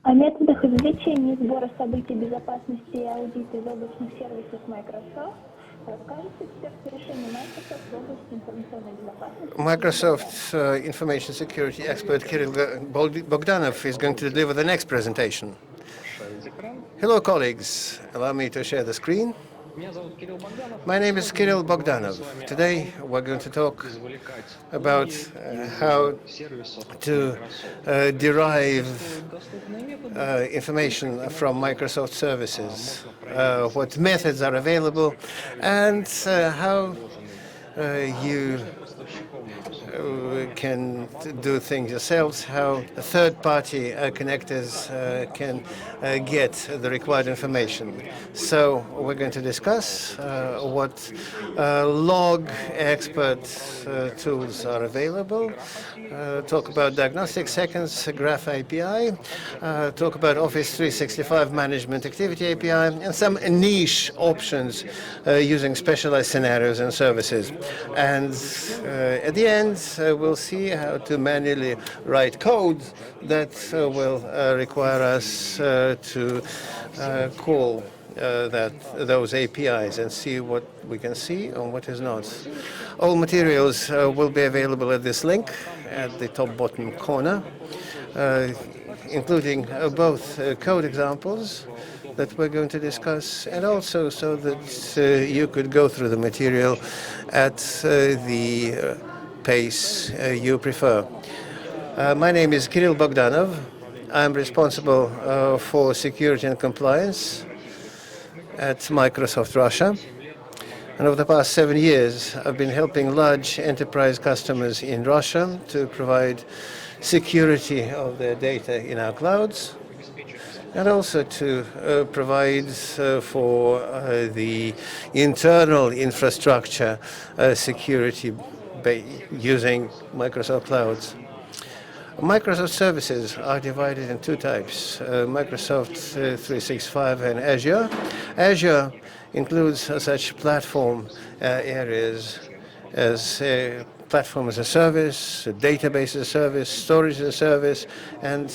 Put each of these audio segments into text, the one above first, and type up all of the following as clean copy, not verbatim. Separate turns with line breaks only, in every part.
О методах извлечения и сбора событий безопасности и аудита из облачных сервисов Microsoft расскажет эксперт по решению Microsoft в области информационной безопасности.
Microsoft's information security expert Kirill Bogdanov is going to deliver the next presentation. Hello, colleagues. Allow me to share the screen. My name is Kirill Bogdanov. Today we're going to talk about how to derive information from Microsoft services, what methods are available, and how you can do things yourselves, how third-party connectors can get the required information. So we're going to discuss what log expert tools are available, talk about diagnostic seconds, Graph API, talk about Office 365 Management Activity API, and some niche options using specialized scenarios and services. And at the end, we'll see how to manually write code that will require us to call those APIs and see what we can see and what is not. All materials will be available at this link at the top bottom corner, including both code examples that we're going to discuss, and also so that you could go through the material at the pace you prefer. My name is Kirill Bogdanov. I'm responsible for security and compliance at Microsoft Russia. And over the past 7 years, I've been helping large enterprise customers in Russia to provide security of their data in our clouds, and also to provide for the internal infrastructure security using Microsoft clouds. Microsoft services are divided in two types, Microsoft 365 and Azure. Azure includes such platform areas as platform as a service, a database as a service, storage as a service, and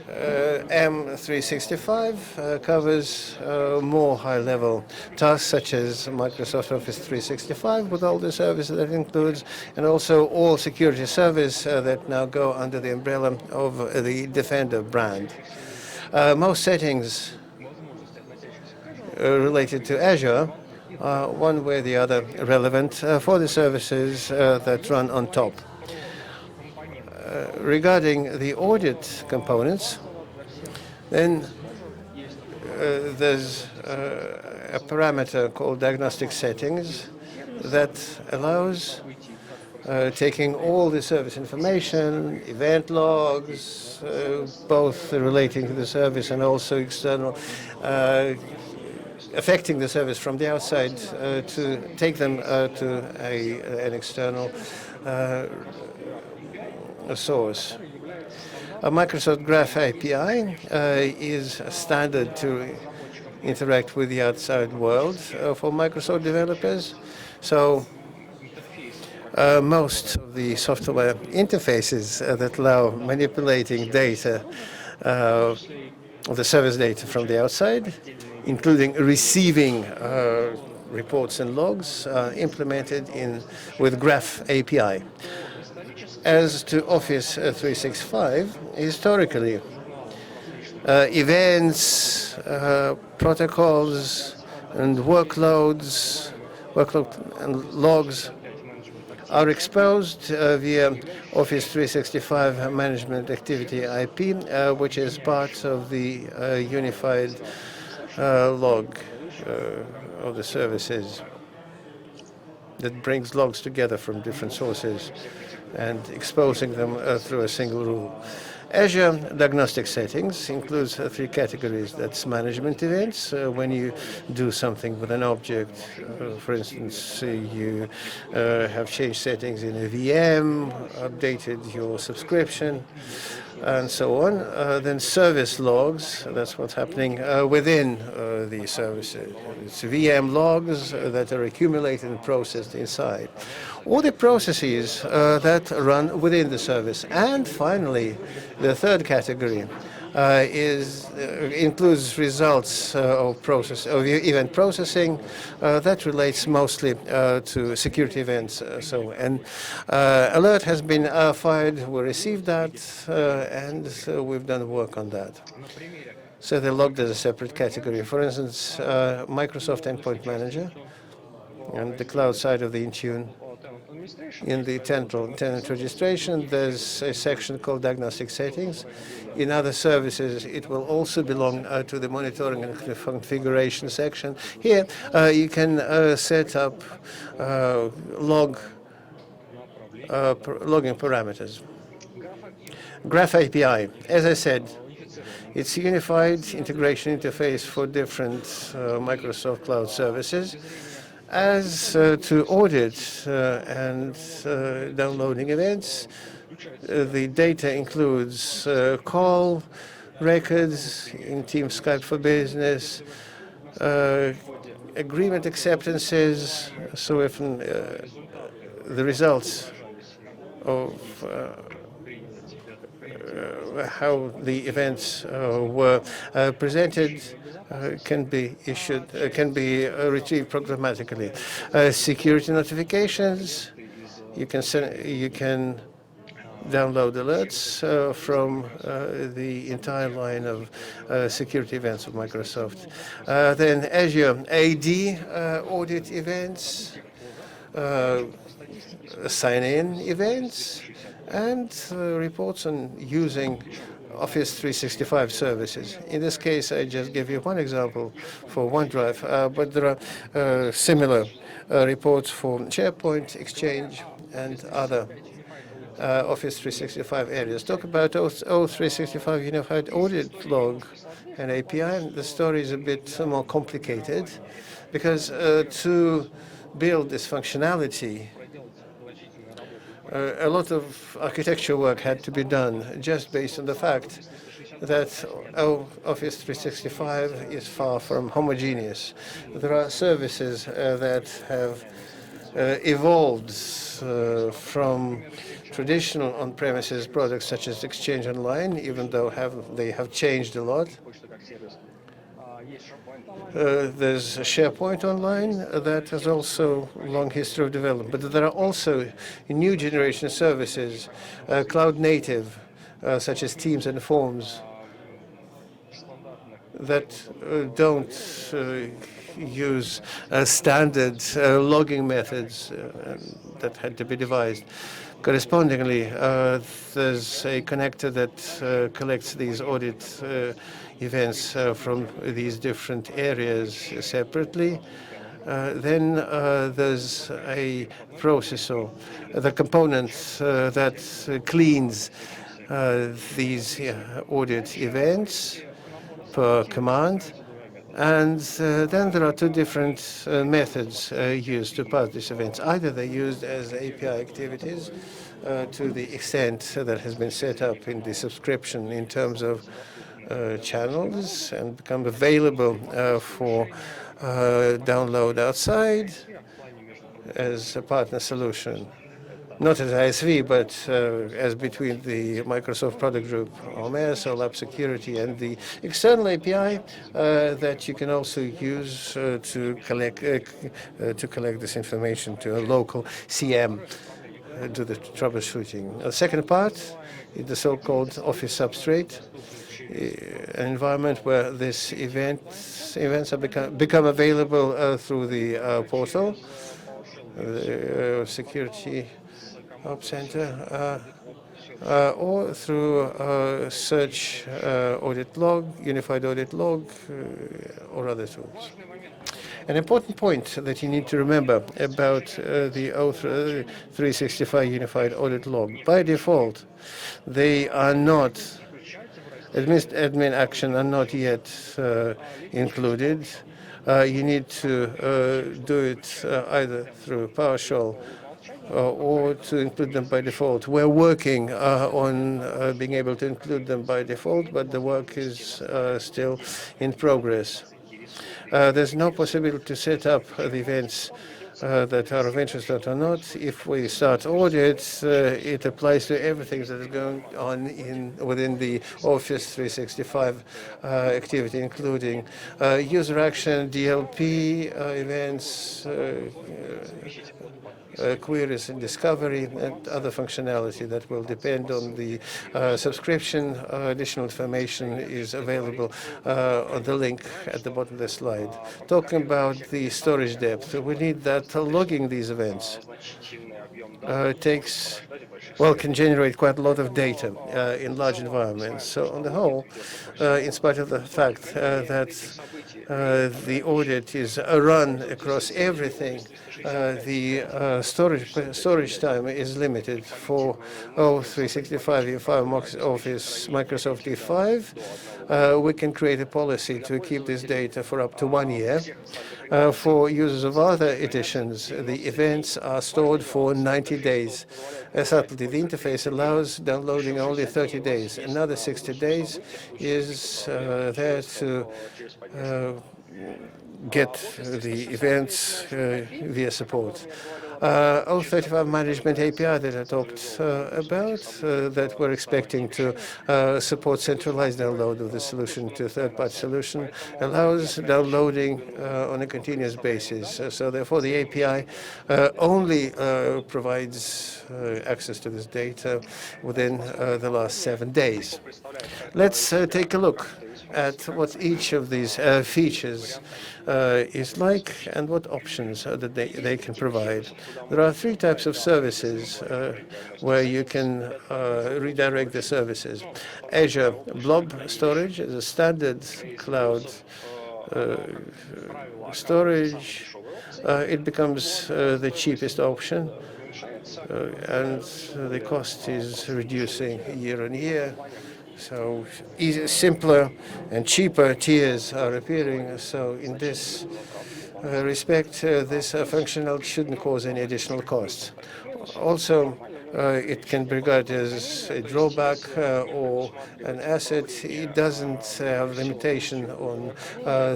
M365 covers more high-level tasks such as Microsoft Office 365 with all the services that it includes, and also all security services that now go under the umbrella of the Defender brand. Most settings related to Azure are one way or the other relevant for the services that run on top. Regarding the audit components, then there's a parameter called diagnostic settings that allows taking all the service information, event logs, both relating to the service and also external, affecting the service from the outside, to take them to an external source. A Microsoft Graph API is a standard to interact with the outside world for Microsoft developers. So most of the software interfaces that allow manipulating data, the service data from the outside, including receiving reports and logs, implemented with Graph API. As to Office 365, historically, events, protocols, and workload and logs are exposed via Office 365 Management Activity IP, which is part of the unified log of the services that brings logs together from different sources and exposing them through a single rule. Azure diagnostic settings includes three categories. That's management events, when you do something with an object. For instance, you have changed settings in a VM, updated your subscription, and so on. Then service logs, that's what's happening within the services. It's VM logs that are accumulated and processed inside. All the processes that run within the service. And finally, the third category includes results of event processing. That relates mostly to security events. An alert has been fired. We received that, and we've done work on that. So they're logged as a separate category. For instance, Microsoft Endpoint Manager and the cloud side of the Intune. In the tenant registration, there's a section called Diagnostic Settings. In other services, it will also belong to the Monitoring and Configuration section. Here, you can set up logging parameters. Graph API, as I said, it's a unified integration interface for different Microsoft Cloud services. As to audit and downloading events, the data includes call records in Team Skype for Business, agreement acceptances, so if the results of how the events were presented can be retrieved programmatically. Security notifications, you can download alerts from the entire line of security events of Microsoft. Then Azure AD audit events, sign-in events, and reports on using Office 365 services. In this case, I just gave you one example for OneDrive, but there are similar reports for SharePoint, Exchange, and other Office 365 areas. Talk about O365 Unified Audit Log and API. The story is a bit more complicated because to build this functionality, a lot of architecture work had to be done just based on the fact that Office 365 is far from homogeneous. There are services that have evolved from traditional on-premises products such as Exchange Online, even though they have changed a lot. There's SharePoint Online that has also a long history of development. But there are also new generation services, cloud native, such as Teams and Forms, that don't use standard logging methods that had to be devised. Correspondingly, there's a connector that collects these audit events from these different areas separately. Then there's a processor, the component that cleans these audit events per command. And then there are two different methods used to pass these events. Either they're used as API activities to the extent that has been set up in the subscription in terms of channels and become available for download outside as a partner solution. Not as ISV, but as between the Microsoft product group, OMS, or Lab Security, and the external API that you can also use to collect this information to a local CM, do the troubleshooting. The second part is the so-called Office substrate, an environment where these events become available through the portal, security Ops Center, or through search audit log, unified audit log, or other tools. An important point that you need to remember about the O365 unified audit log, by default, they are not, admin action are not yet included. You need to do it either through PowerShell or to include them by default. We're working on being able to include them by default, but the work is still in progress. There's no possibility to set up the events that are of interest or not. If we start audit, it applies to everything that is going on within the Office 365 activity, including user action, DLP events, queries and discovery, and other functionality that will depend on the subscription. Additional information is available on the link at the bottom of the slide. Talking about the storage depth, we need that logging these events can generate quite a lot of data in large environments. So on the whole, in spite of the fact that the audit is run across everything, the storage time is limited for 365 E5 Office Microsoft E5. We can create a policy to keep this data for up to 1 year. For users of other editions, the events are stored for 90 days. Subtly, the interface allows downloading only 30 days. Another 60 days is there to get the events via support. 035 management API that I talked about, that we're expecting to support centralized download of the solution to a third-party solution, allows downloading on a continuous basis. So therefore, the API only provides access to this data within the last 7 days. Let's take a look at what each of these features is like and what options that they can provide. There are 3 types of services where you can redirect the services. Azure Blob Storage is a standard cloud storage. It becomes the cheapest option, and the cost is reducing year on year. So simpler and cheaper tiers are appearing. So in this respect, this functional shouldn't cause any additional costs. Also, it can be regarded as a drawback or an asset. It doesn't have limitation on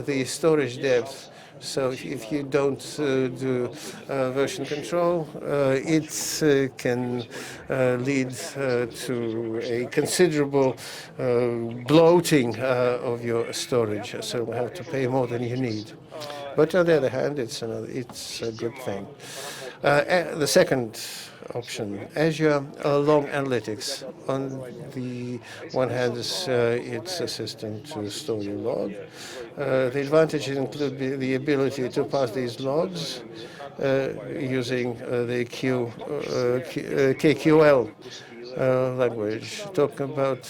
the storage depth. So if you don't do version control, it can lead to a considerable bloating of your storage. So you have to pay more than you need. But on the other hand, it's a good thing. The second option, Azure Log Analytics. On the one hand, it's a system to store your log. The advantages include the ability to pass these logs using the KQL language. Talking about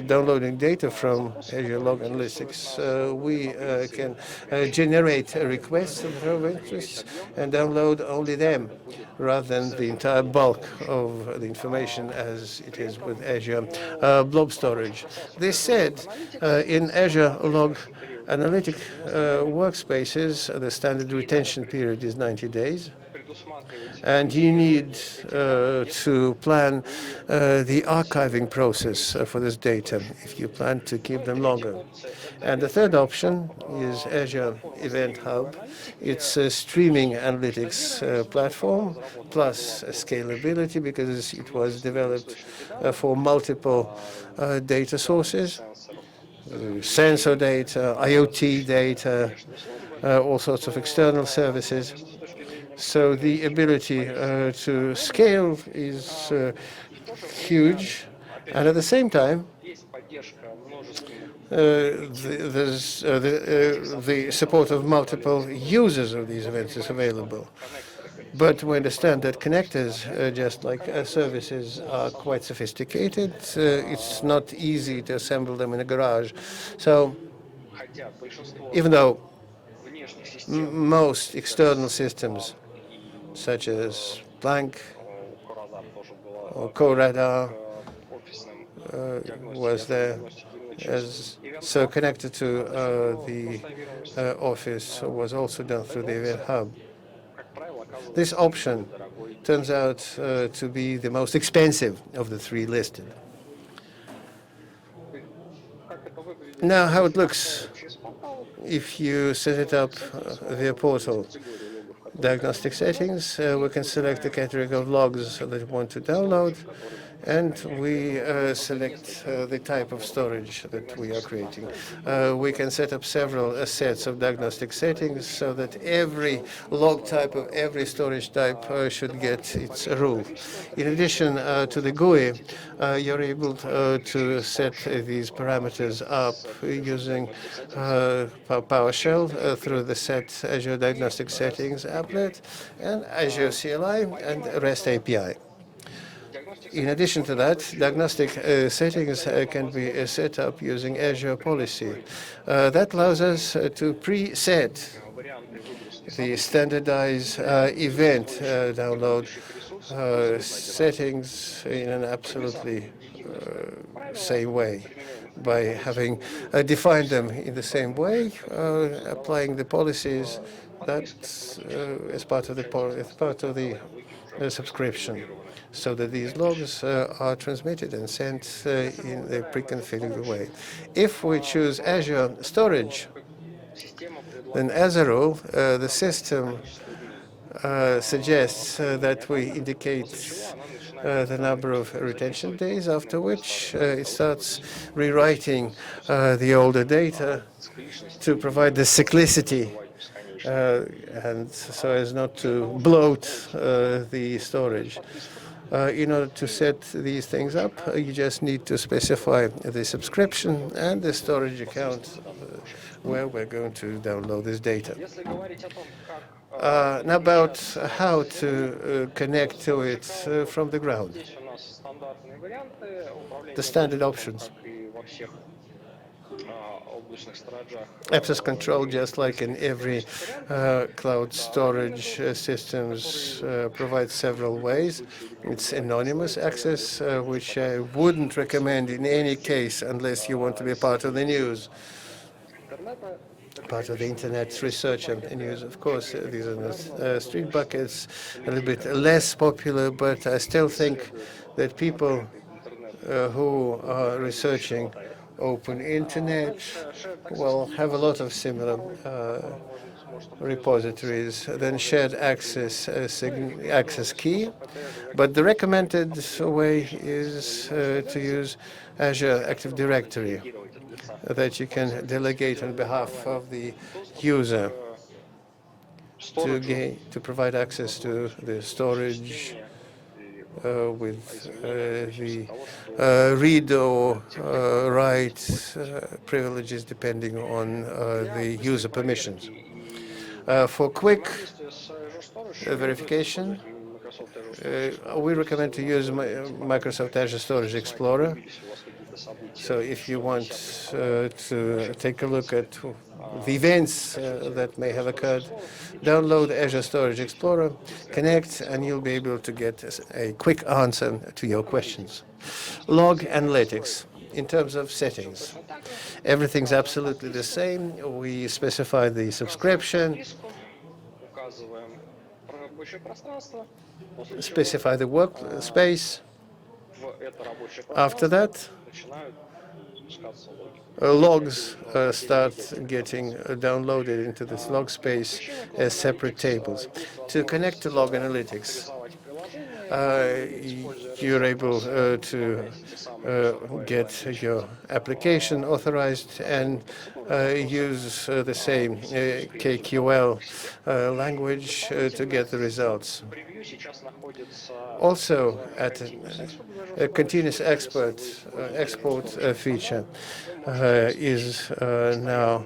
downloading data from Azure Log Analytics, we can generate requests of interest and download only them, rather than the entire bulk of the information as it is with Azure Blob Storage. This said, in Azure Log Analytic workspaces, the standard retention period is 90 days. And you need to plan the archiving process for this data if you plan to keep them longer. And the third option is Azure Event Hub. It's a streaming analytics platform, plus scalability, because it was developed for multiple data sources, sensor data, IoT data, all sorts of external services. So the ability to scale is huge, and at the same time, there's the support of multiple users of these events is available. But we understand that connectors, just like services, are quite sophisticated. It's not easy to assemble them in a garage. So even though most external systems, such as Blank or CoRadar, was there, so connected to the Office was also done through the Event Hub. This option turns out to be the most expensive of the 3 listed. Now, how it looks if you set it up via portal. diagnostic settings, we can select the category of logs that we want to download, and we select the type of storage that we are creating. We can set up several sets of diagnostic settings so that every log type of every storage type should get its rule. In addition to the GUI, you're able to set these parameters up using PowerShell through the Set Azure Diagnostic Settings applet and Azure CLI and REST API. In addition to that, diagnostic settings can be set up using Azure Policy. That allows us to preset the standardized event download settings in an absolutely same way by having defined them in the same way, applying the policies that as part of the subscription, so that these logs are transmitted and sent in the pre-configured way. If we choose Azure Storage, then as a rule, the system suggests that we indicate the number of retention days, after which it starts rewriting the older data to provide the cyclicity and so as not to bloat the storage. In order to set these things up, you just need to specify the subscription and the storage account where we're going to download this data. Now about how to connect to it from the ground. The standard options. Access control, just like in every cloud storage systems, provides several ways. It's anonymous access, which I wouldn't recommend in any case unless you want to be part of the news, part of the internet research and news. Of course, these are not street buckets, a little bit less popular, but I still think that people who are researching open internet will have a lot of similar repositories than shared access access key. But the recommended way is to use Azure Active Directory that you can delegate on behalf of the user to provide access to the storage with the read or write privileges depending on the user permissions. For quick verification, we recommend to use Microsoft Azure Storage Explorer. So if you want to take a look at the events that may have occurred, download Azure Storage Explorer, connect, and you'll be able to get a quick answer to your questions. Log analytics. In terms of settings, everything's absolutely the same. We specify the subscription, specify the workspace. After that, logs start getting downloaded into this log space as separate tables. To connect to log analytics, you're able to get your application authorized and use the same KQL language to get the results. Also, at a continuous export feature is now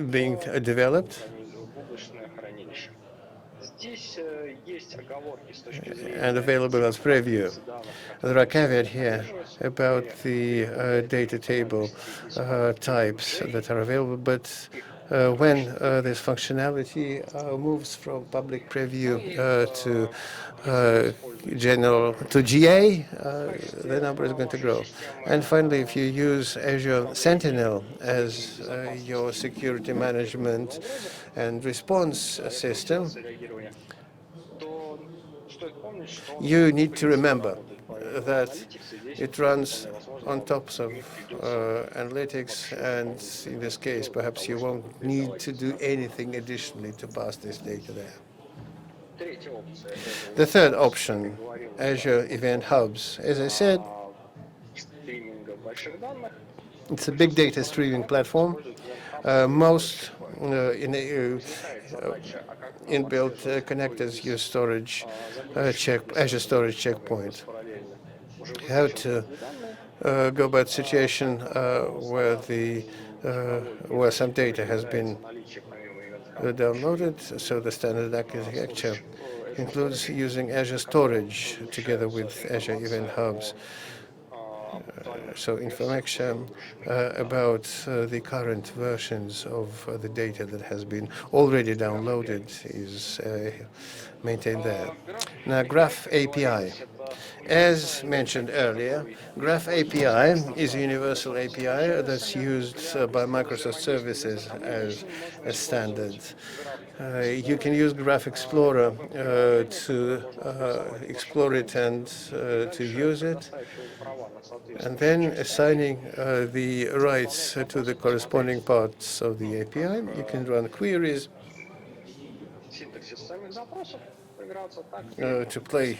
being developed and available as preview. There are caveats here about the data table types that are available, but when this functionality moves from public preview to general to GA, the number is going to grow. And finally, if you use Azure Sentinel as your security management and response system, you need to remember that it runs on top of analytics, and in this case, perhaps you won't need to do anything additionally to pass this data there. The third option, Azure Event Hubs. As I said, it's a big data streaming platform. Most inbuilt connectors use storage Azure Storage Checkpoint. How to go about situation where some data has been downloaded. So the standard architecture includes using Azure Storage together with Azure Event Hubs. So information about the current versions of the data that has been already downloaded is maintained there. Now, Graph API. As mentioned earlier, Graph API is a universal API that's used by Microsoft services as a standard. You can use Graph Explorer to explore it and to use it, and then assigning the rights to the corresponding parts of the API. You can run queries to play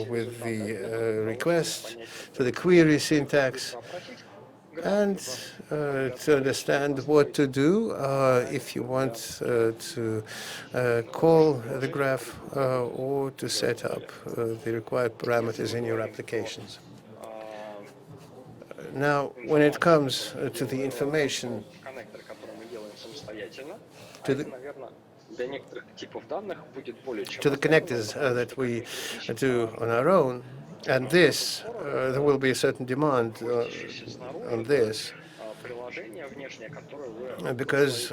with the request, to the query syntax, and to understand what to do if you want to call the graph or to set up the required parameters in your applications. Now, when it comes to the information, to the connectors that we do on our own, and this, there will be a certain demand on this, because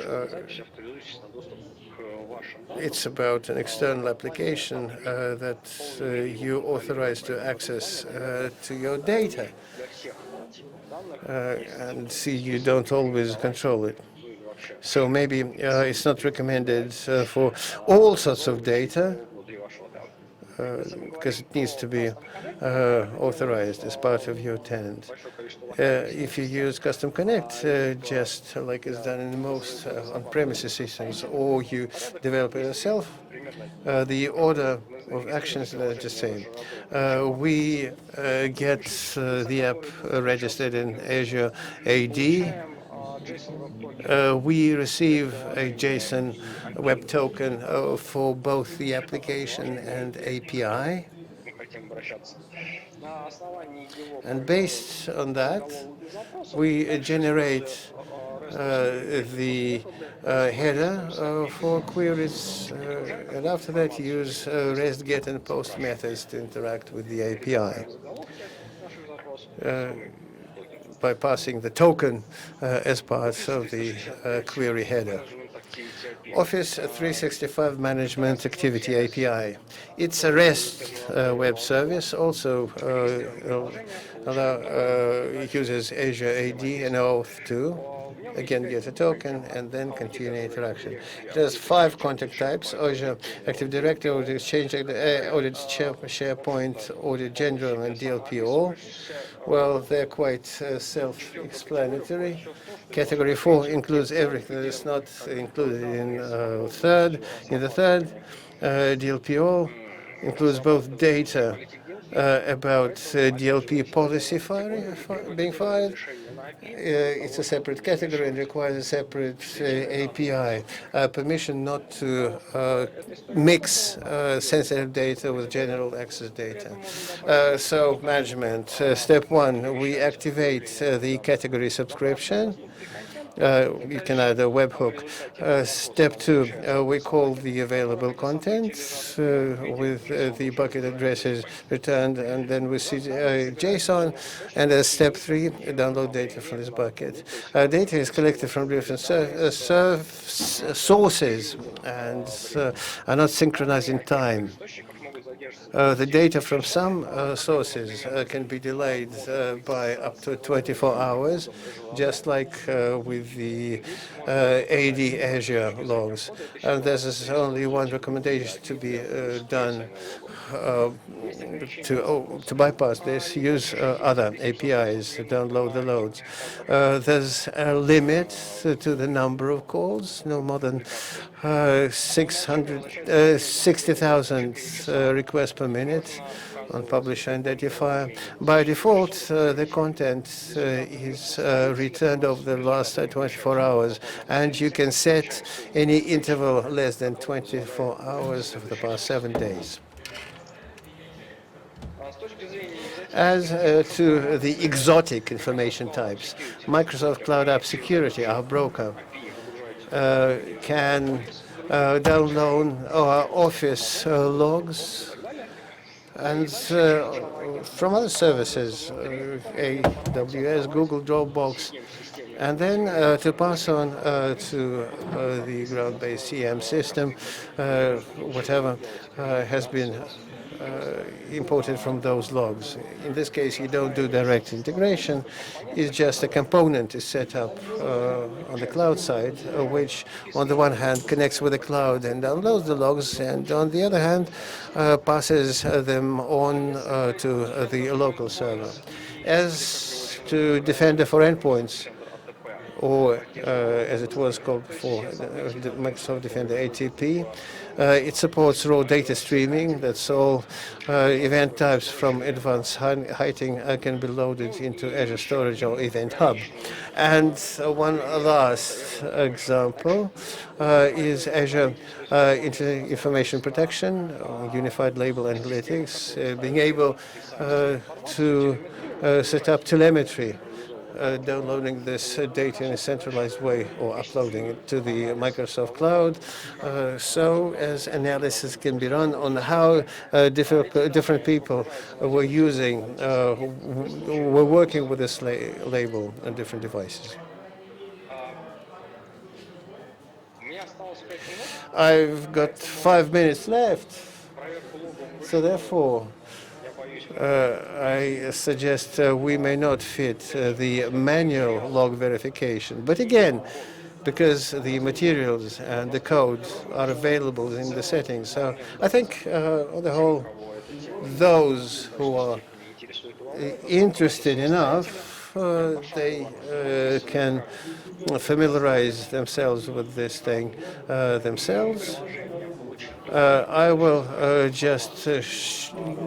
it's about an external application that you authorize to access to your data, and see, you don't always control it. So maybe it's not recommended for all sorts of data, because it needs to be authorized as part of your tenant. If you use Custom Connect, just like is done in most on-premises systems, or you develop it yourself, the order of actions are the same. We get the app registered in Azure AD. We receive a JSON web token for both the application and API. And based on that, we generate the header for queries, and after that use REST GET and POST methods to interact with the API. By passing the token as part of the query header. Office 365 Management Activity API. It's a REST web service, also uses Azure AD and OAuth 2. Again, get a token and then continue interaction. It has 5 contact types: Azure Active Directory, Audit Exchange, Audit SharePoint, Audit General, and DLP-All. Well, they're quite self-explanatory. Category 4 includes everything that is not included in the third. DLP-All includes both data about DLP policy being fired. It's a separate category and requires a separate API. Permission not to mix sensitive data with general access data. So management. Step 1, we activate the category subscription. You can add a webhook. Step 2, we call the available contents with the bucket addresses returned, and then we see JSON. And as step 3, download data from this bucket. Data is collected from different sources and are not synchronized in time. The data from some sources can be delayed by up to 24 hours, just like with the AD Azure logs. And there's only one recommendation to be done to bypass this. Use other APIs to download the loads. There's a limit to the number of calls, no more than 60,000 requests per minute on publisher identifier. By default, the content is returned over the last 24 hours, and you can set any interval less than 24 hours for the past 7 days. As to the exotic information types, Microsoft Cloud App Security, our broker, can download our Office logs and from other services, AWS, Google, Dropbox, and then to pass on to the ground-based CM system, whatever has been imported from those logs. In this case, you don't do direct integration. It's just a component is set up on the cloud side, which on the one hand connects with the cloud and downloads the logs, and on the other hand passes them on to the local server. As to Defender for endpoints, or as it was called before, the Microsoft Defender ATP. It supports raw data streaming. That's all event types from advanced heighting can be loaded into Azure Storage or Event Hub. And one last example is Azure Information Protection, Unified Label Analytics, being able to set up telemetry, downloading this data in a centralized way or uploading it to the Microsoft Cloud, so as analysis can be run on how different people were using, were working with this label on different devices. I've got 5 minutes left, so therefore I suggest we may not fit the manual log verification. But again, because the materials and the code are available in the settings. So I think, on the whole, those who are interested enough, they can familiarize themselves with this thing themselves. I will just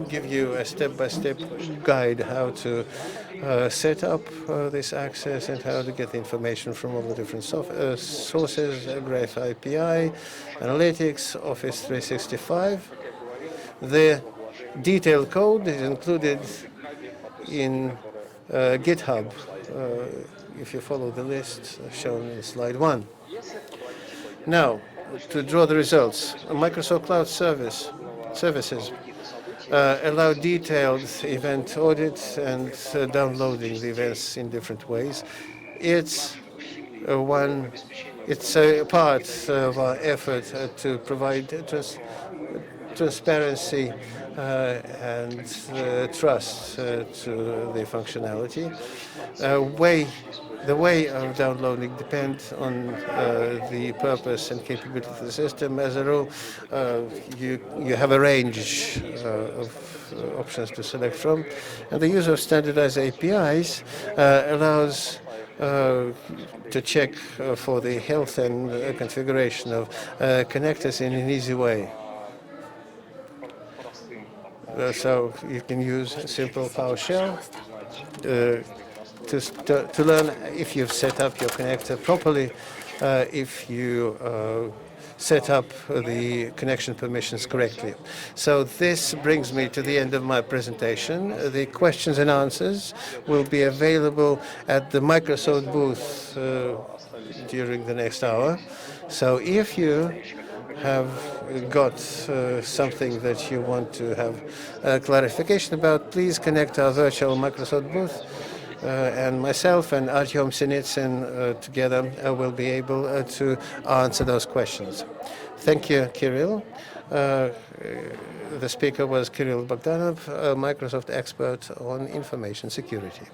give you a step-by-step guide how to set up this access and how to get the information from all the different sources, Graph API, Analytics, Office 365. The detailed code is included in GitHub, if you follow the list shown in slide 1. Now, to draw the results, Microsoft Cloud services allow detailed event audits and downloading the events in different ways. It's a part of our effort to provide transparency and trust to the functionality. The way of downloading depends on the purpose and capability of the system. As a rule, you have a range of options to select from, and the use of standardized APIs allows to check for the health and configuration of connectors in an easy way. So you can use simple PowerShell to learn if you've set up your connector properly, if you set up the connection permissions correctly. So this brings me to the end of my presentation. The questions and answers will be available at the Microsoft booth during the next hour. So if you have got something that you want to have clarification about, please connect our virtual Microsoft booth. And myself and Artyom Sinitsyn together will be able to answer those questions. Thank you, Kirill. The speaker was Kirill Bogdanov, a Microsoft expert on information security.